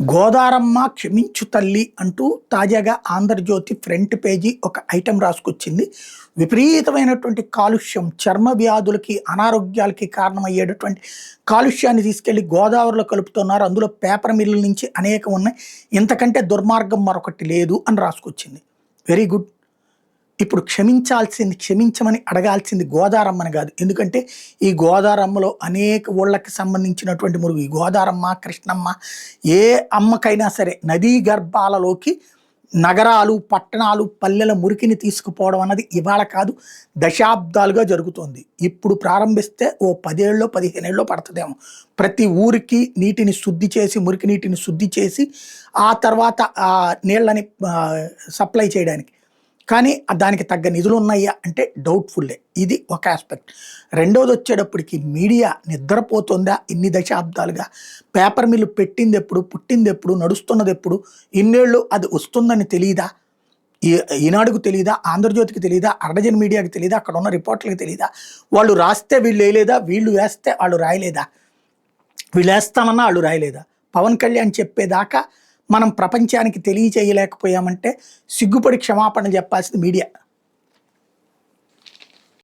గోదారమ్మ క్షమించు తల్లి అంటూ తాజాగా ఆంధ్రజ్యోతి ఫ్రంట్ పేజీ ఒక ఐటెం రాసుకొచ్చింది. విపరీతమైనటువంటి కాలుష్యం, చర్మ వ్యాధులకి, అనారోగ్యాలకి కారణమయ్యేటటువంటి కాలుష్యాన్ని తీసుకెళ్లి గోదావరిలో కలుపుతున్నారు. అందులో పేపర్ మిల్లుల నుంచి అనేకం ఉన్నాయి. ఇంతకంటే దుర్మార్గం మరొకటి లేదు అని రాసుకొచ్చింది. Very good. ఇప్పుడు క్షమించమని అడగాల్సింది గోదారమ్మని కాదు. ఎందుకంటే ఈ గోదారమ్మలో అనేక ఊళ్ళకి సంబంధించినటువంటి మురుగు, ఈ గోదారమ్మ, కృష్ణమ్మ, ఏ అమ్మకైనా సరే నదీ గర్భాలలోకి నగరాలు, పట్టణాలు, పల్లెల మురికిని తీసుకుపోవడం అన్నది ఇవాళ కాదు, దశాబ్దాలుగా జరుగుతోంది. ఇప్పుడు ప్రారంభిస్తే ఓ 10 ఏళ్ళో 15 ఏళ్ళో పడుతుందేమో. ప్రతి ఊరికి నీటిని శుద్ధి చేసి, మురికి నీటిని శుద్ధి చేసి ఆ తర్వాత ఆ నీళ్ళని సప్లై చేయడానికి. కానీ దానికి తగ్గ నిధులు ఉన్నాయా అంటే డౌట్ఫుల్లే. ఇది ఒక ఆస్పెక్ట్. రెండోది వచ్చేటప్పటికి మీడియా నిద్రపోతుందా? ఇన్ని దశాబ్దాలుగా పేపర్ మిల్లు పెట్టింది ఎప్పుడు, పుట్టింది ఎప్పుడు, నడుస్తున్నది ఎప్పుడు, ఇన్నేళ్ళు అది వస్తుందని తెలియదా? ఈనాడుకు తెలియదా? ఆంధ్రజ్యోతికి తెలియదా? అర్ధజన్ మీడియాకి తెలియదా? అక్కడ ఉన్న రిపోర్టర్లకు తెలియదా? వాళ్ళు రాస్తే వీళ్ళు వేయలేదా? వీళ్ళు వేస్తే వాళ్ళు రాయలేదా? వీళ్ళు వేస్తామన్నా వాళ్ళు రాయలేదా? పవన్ కళ్యాణ్ చెప్పేదాకా మనం ప్రపంచానికి తెలియచేయలేకపోయామంటే సిగ్గుపడి క్షమాపణ చెప్పాల్సింది మీడియా.